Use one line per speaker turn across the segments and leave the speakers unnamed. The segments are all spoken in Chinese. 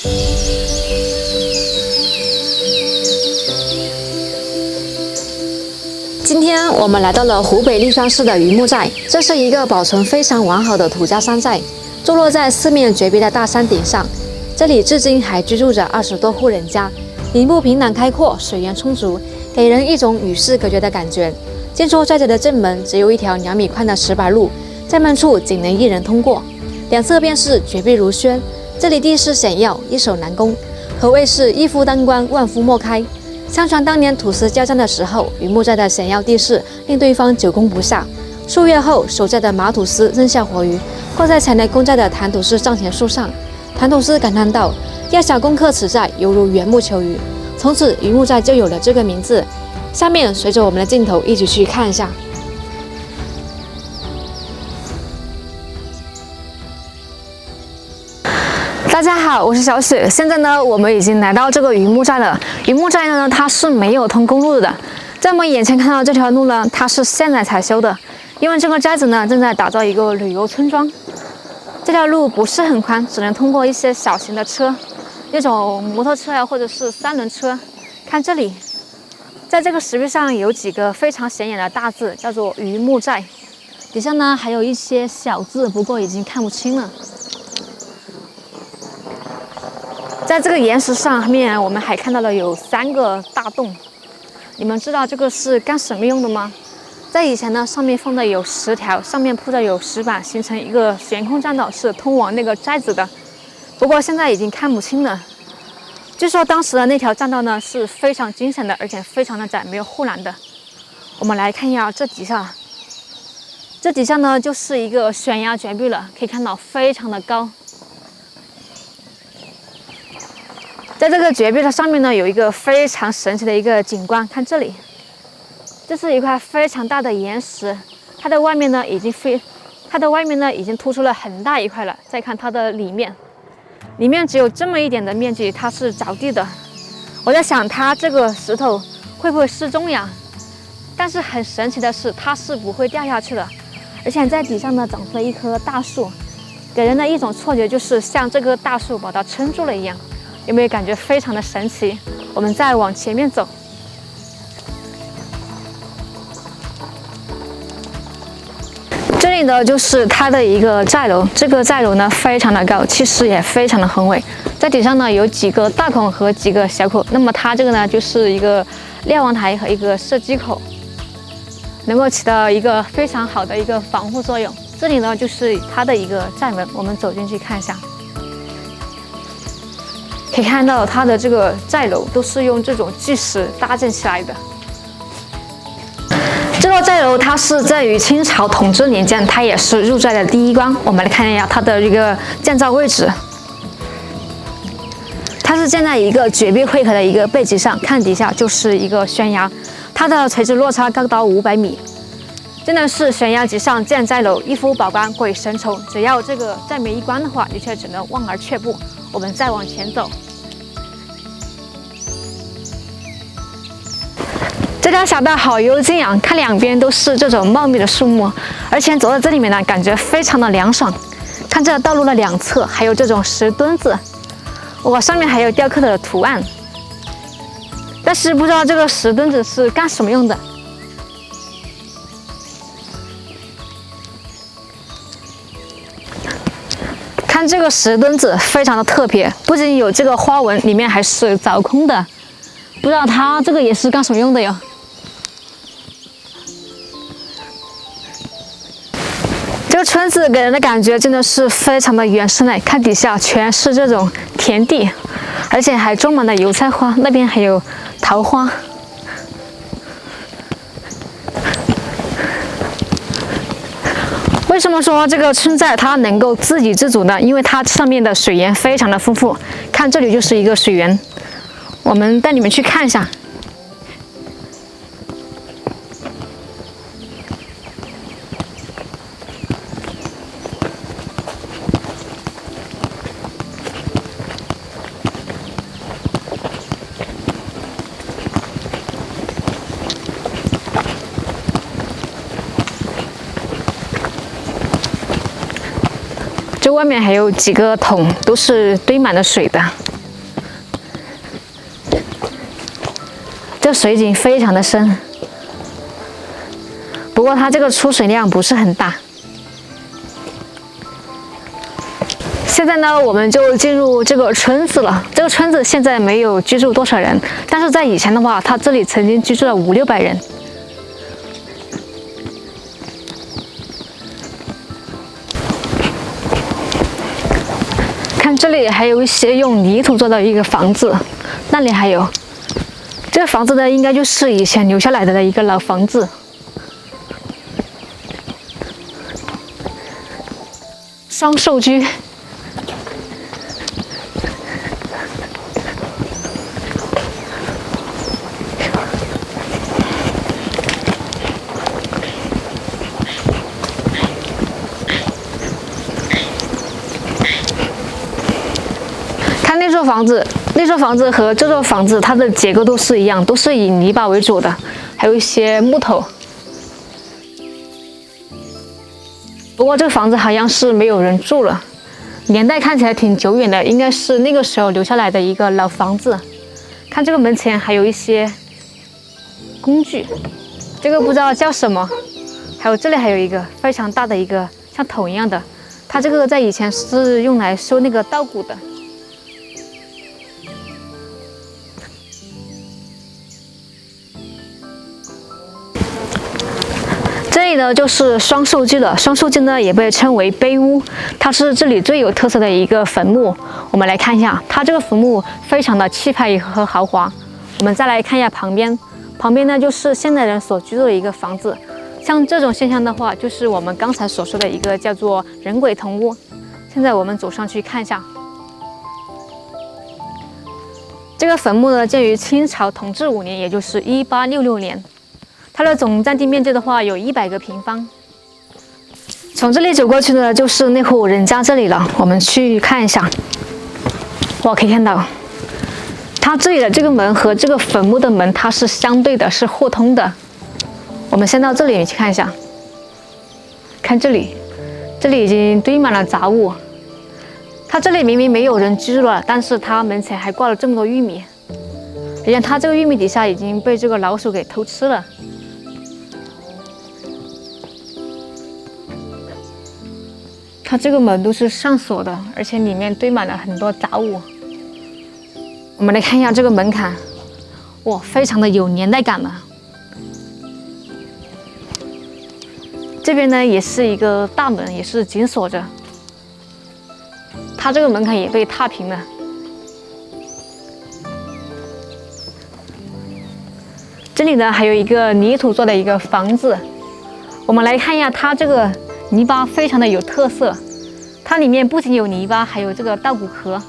今天我们来到了湖北溧川市的榆木寨，这是一个保存非常完好的土家山寨，坐落在四面绝壁的大山顶上。这里至今还居住着20多户人家，林部平坦开阔，水源充足，给人一种与世隔绝的感觉。进出寨子的正门只有一条2米宽的石板路，寨门处仅能1人通过，两侧便是绝壁如轩。这里地势险要，易守难攻，可谓是一夫当关，万夫莫开。相传当年土司交战的时候，榆木寨的险要地势令对方久攻不下。数月后，守寨的马土司扔下火鱼，挂在前来攻寨的谭土司帐前树上。谭土司感叹道：“要想攻克此寨，犹如缘木求鱼。”从此，榆木寨就有了这个名字。下面随着我们的镜头一起去看一下。大家好，我是小雪。现在呢，我们已经来到这个榆木寨了。榆木寨呢，它是没有通公路的。在我们眼前看到这条路呢，它是现在才修的，因为这个寨子呢正在打造一个旅游村庄。这条路不是很宽，只能通过一些小型的车，那种摩托车呀，或者是3轮车。看这里，在这个石壁上有几个非常显眼的大字，叫做榆木寨。底下呢还有一些小字，不过已经看不清了。在这个岩石上面，我们还看到了有3个大洞。你们知道这个是干什么用的吗？在以前呢，上面放的有石条，上面铺的有石板，形成一个悬空栈道，是通往那个寨子的。不过现在已经看不清了。据说当时的那条栈道呢是非常惊险的，而且非常的窄，没有护栏的。我们来看一下这底下，这底下呢就是一个悬崖绝壁了，可以看到非常的高。在这个绝壁的上面呢，有一个非常神奇的一个景观。看这里，这是一块非常大的岩石，它的外面呢已经突出了很大一块了。再看它的里面只有这么一点的面积，它是着地的。我在想，它这个石头会不会失重呀？但是很神奇的是，它是不会掉下去的。而且在底下呢长出了一棵大树，给人的一种错觉就是像这棵大树把它撑住了一样。有没有感觉非常的神奇？我们再往前面走，这里呢就是它的一个寨楼。这个寨楼呢非常的高，气势也非常的宏伟。在底上呢有几个大孔和几个小孔，那么它这个呢就是一个瞭望台和一个射击口，能够起到一个非常好的一个防护作用。这里呢就是它的一个寨门，我们走进去看一下。可以看到它的这个寨楼都是用这种巨石搭建起来的。这座寨楼它是在于清朝统治年间，它也是入寨的第一关。我们来看一下它的一个建造位置，它是建在一个绝壁汇合的一个背脊上，看底下就是一个悬崖，它的垂直落差高达500米，真的是悬崖之上建寨楼，一夫保关鬼神愁。只要这个寨门一关的话，你却只能望而却步。我们再往前走，这条小道好幽静啊，看两边都是这种茂密的树木，而且走在这里面呢，感觉非常的凉爽。看这道路的两侧还有这种石墩子，哇，上面还有雕刻的图案，但是不知道这个石墩子是干什么用的。看这个石墩子非常的特别，不仅有这个花纹，里面还是凿空的，不知道它这个也是干什么用的哟。这个村子给人的感觉真的是非常的原生嘞，看底下全是这种田地，而且还种满了油菜花，那边还有桃花。为什么说这个村寨它能够自给自足呢？因为它上面的水源非常的丰富。看这里就是一个水源，我们带你们去看一下。这外面还有几个桶，都是堆满了水的。这水井非常的深，不过它这个出水量不是很大。现在呢，我们就进入这个村子了。这个村子现在没有居住多少人，但是在以前的话，它这里曾经居住了500-600人。看这里还有一些用泥土做的一个房子，那里还有。这个房子呢，应该就是以前留下来的一个老房子。双寿居。看那座房子，那座房子和这座房子，它的结构都是一样，都是以泥巴为主的，还有一些木头。不过这个房子好像是没有人住了，年代看起来挺久远的，应该是那个时候留下来的一个老房子。看这个门前还有一些工具，这个不知道叫什么。还有这里还有一个非常大的一个像桶一样的，它这个在以前是用来收那个稻谷的。这里呢就是双寿居了，双寿居呢也被称为碑屋，它是这里最有特色的一个坟墓。我们来看一下，它这个坟墓非常的气派和豪华。我们再来看一下旁边，旁边呢就是现代人所居住的一个房子。像这种现象的话，就是我们刚才所说的一个叫做人鬼同屋。现在我们走上去看一下，这个坟墓呢建于清朝同治5年，也就是1866年。它的总占地面积的话有100个平方。从这里走过去呢，就是那户人家这里了。我们去看一下，哇，可以看到，它这里的这个门和这个坟墓的门，它是相对的，是互通的。我们先到这里去看一下，看这里，这里已经堆满了杂物。它这里明明没有人居住了，但是它门前还挂了这么多玉米，而且它这个玉米底下已经被这个老鼠给偷吃了。它这个门都是上锁的，而且里面堆满了很多杂物。我们来看一下这个门槛，哇，非常的有年代感了。这边呢也是一个大门，也是紧锁着。它这个门槛也被踏平了。这里呢还有一个泥土做的一个房子。我们来看一下它这个泥巴非常的有特色，它里面不仅有泥巴，还有这个稻谷壳。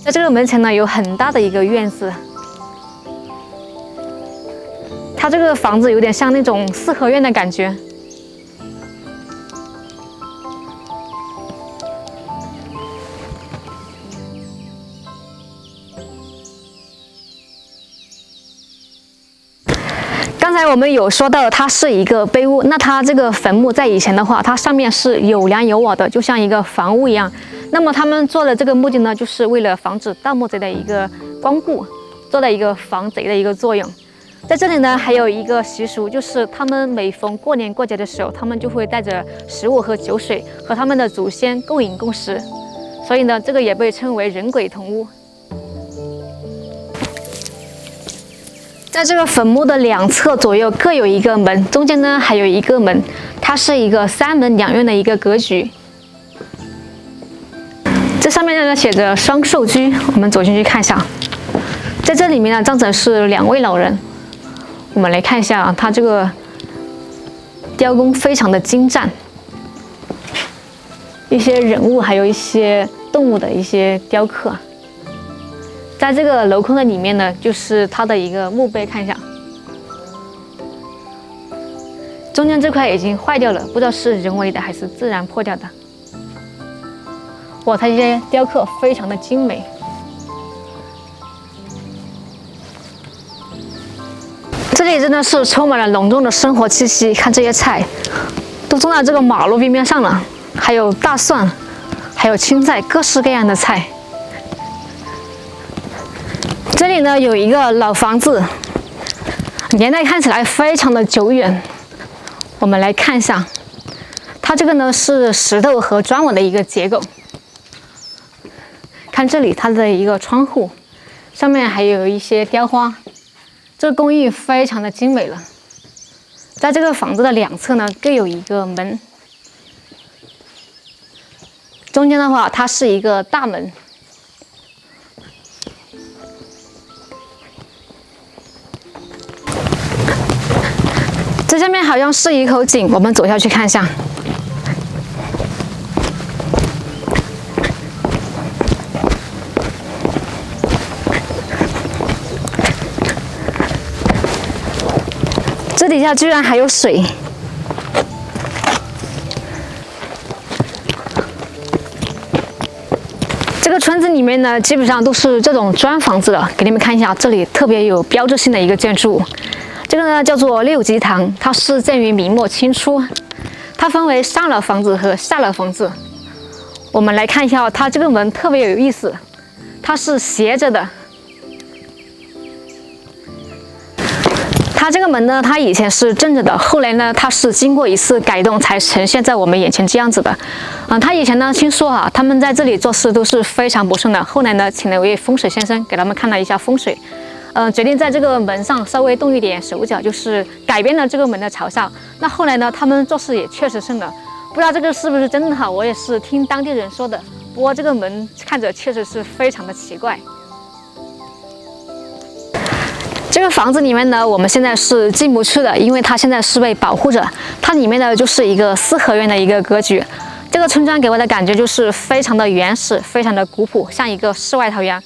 在这个门前呢，有很大的一个院子。它这个房子有点像那种四合院的感觉。刚才我们有说到它是一个碑屋，那它这个坟墓在以前的话，它上面是有梁有瓦的，就像一个房屋一样。那么他们做的这个目的呢，就是为了防止盗墓贼的一个光顾，做了一个防贼的一个作用。在这里呢，还有一个习俗，就是他们每逢过年过节的时候，他们就会带着食物和酒水和他们的祖先共饮共食，所以呢，这个也被称为人鬼同屋。在这个坟墓的两侧左右各有一个门，中间呢还有一个门，它是一个3门2院的一个格局。这上面呢写着双寿居，我们走进去看一下。在这里面呢站着是2位老人，我们来看一下啊，它这个雕工非常的精湛，一些人物还有一些动物的一些雕刻。在这个镂空的里面呢，就是它的一个墓碑，看一下，中间这块已经坏掉了，不知道是人为的还是自然破掉的。哇，它这些雕刻非常的精美。这里真的是充满了浓重的生活气息，看这些菜都种在这个马路边边上了，还有大蒜，还有青菜，各式各样的菜。这里呢有一个老房子，年代看起来非常的久远。我们来看一下，它这个呢是石头和砖瓦的一个结构。看这里它的一个窗户，上面还有一些雕花，这个工艺非常的精美了。在这个房子的两侧呢各有一个门，中间的话它是一个大门。这下面好像是一口井，我们走下去看一下。这底下居然还有水。这个村子里面呢，基本上都是这种砖房子的。给你们看一下，这里特别有标志性的一个建筑物。这个呢叫做六级堂，它是建于明末清初，它分为上老房子和下老房子。我们来看一下，它这个门特别有意思，它是斜着的。它这个门呢，它以前是正着的，后来呢，它是经过一次改动才呈现在我们眼前这样子的。它以前呢，听说他们在这里做事都是非常不顺的。后来呢，请了一位风水先生给他们看了一下风水。决定在这个门上稍微动一点手脚，就是改变了这个门的朝向。那后来呢，他们做事也确实顺了。不知道这个是不是真的哈？我也是听当地人说的。不过这个门看着确实是非常的奇怪。这个房子里面呢，我们现在是进不去的，因为它现在是被保护着。它里面呢就是一个四合院的一个格局。这个村庄给我的感觉就是非常的原始，非常的古朴，像一个世外桃源。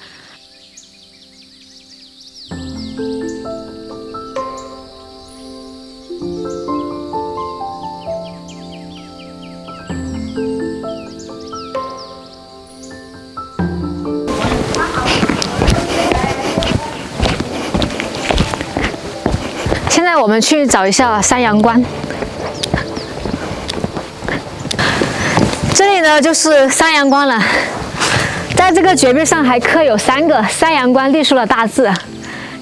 现在我们去找一下山阳关。这里呢就是山阳关了，在这个绝壁上还刻有3个山阳关隶书的大字。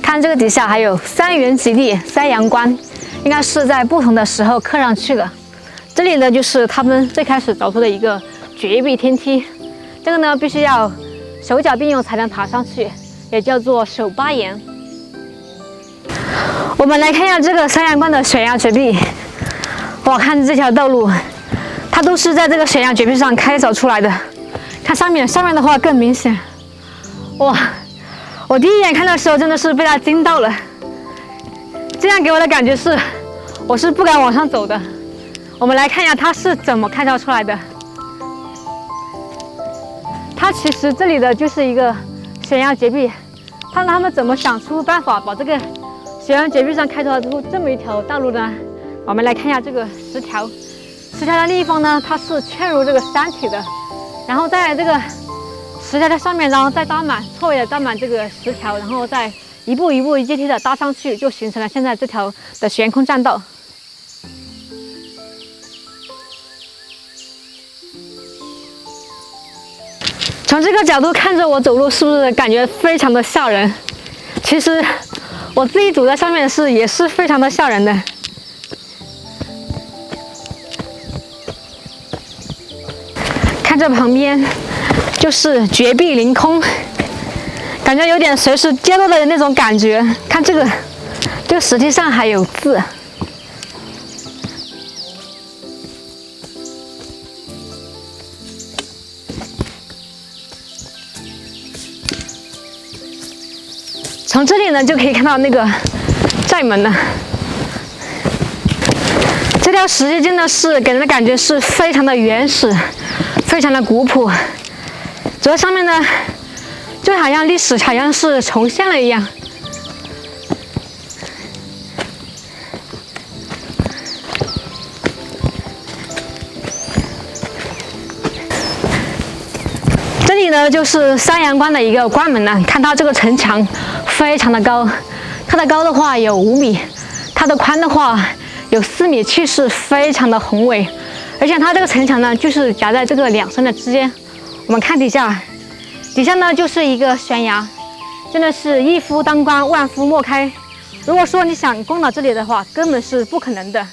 看这个底下还有三元极地山阳关，应该是在不同的时候刻上去的。这里呢就是他们最开始找出的一个绝壁天梯，这个呢必须要手脚并用才能爬上去，也叫做手扒岩。我们来看一下这个山阳关的悬崖绝壁。哇，看这条道路，它都是在这个悬崖绝壁上开凿出来的。看上面的话更明显。哇，我第一眼看的时候真的是被它惊到了。这样给我的感觉是，我是不敢往上走的。我们来看一下它是怎么开凿出来的。它其实这里的就是一个悬崖绝壁，看他们怎么想出办法把这个悬崖绝壁上开凿出这么一条道路呢？我们来看一下这个石条的另一方呢，它是嵌入这个山体的，然后在这个石条的上面，然后再错位的搭满这个石条，然后再一步一阶梯的搭上去，就形成了现在这条的悬空栈道。从这个角度看着我走路，是不是感觉非常的吓人？其实我自己走在上面也是非常的吓人的。看这旁边就是绝壁凌空，感觉有点随时跌落的那种感觉。看这个石梯上还有字。从这里呢就可以看到那个寨门了。这条石阶真的是给人的感觉是非常的原始，非常的古朴。主要上面呢，就好像历史好像是重现了一样。这里呢就是山阳关的一个关门了，看它这个城墙非常的高，它的高的话有5米，它的宽的话有4米，气势非常的宏伟。而且它这个城墙呢，就是夹在这个2山的之间。我们看底下呢就是一个悬崖，真的是一夫当关，万夫莫开。如果说你想攻到这里的话，根本是不可能的。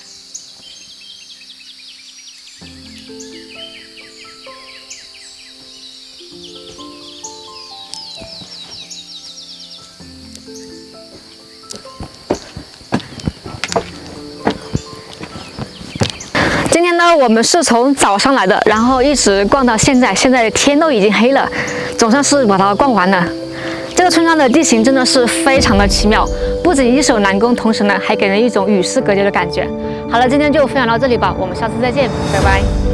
今天呢，我们是从早上来的，然后一直逛到现在，现在天都已经黑了，总算是把它逛完了。这个村庄的地形真的是非常的奇妙，不仅易守难攻，同时呢还给人一种与世隔绝的感觉。好了，今天就分享到这里吧，我们下次再见，拜拜。